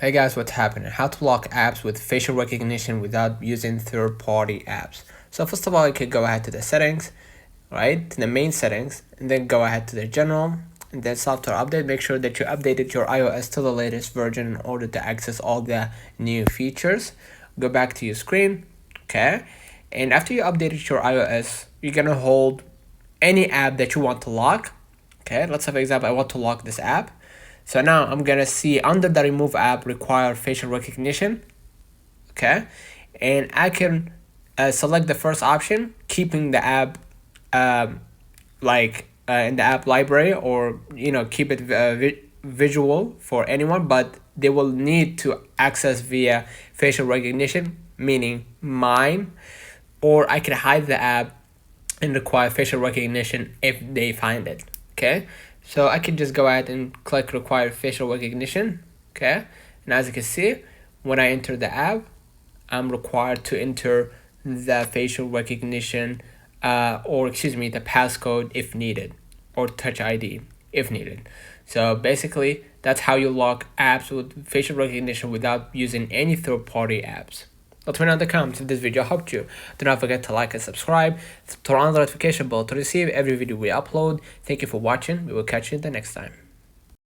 Hey guys, what's happening? How to lock apps with facial recognition without using third-party apps. So first of all, you could go ahead to the settings, right? To the main settings, and then go ahead to the general, and then software update. Make sure that you updated your iOS to the latest version in order to access all the new features. Go back to your screen, okay? And after you updated your iOS, you're gonna hold any app that you want to lock. Okay, let's say for example, I want to lock this app. So now I'm gonna see under the remove app require facial recognition. Okay, and I can select the first option, keeping the app in the app library, or keep it visual for anyone, but they will need to access via facial recognition, meaning mine, or I can hide the app and require facial recognition if they find it. Okay, so I can just go ahead and click require facial recognition. Okay, and as you can see, when I enter the app, I'm required to enter the facial recognition the passcode if needed, or Touch ID if needed. So basically, that's how you lock apps with facial recognition without using any third-party apps. Let me know in the comments if this video helped you. Do not forget to like and subscribe, turn on the notification bell to receive every video we upload. Thank you for watching. We will catch you the next time.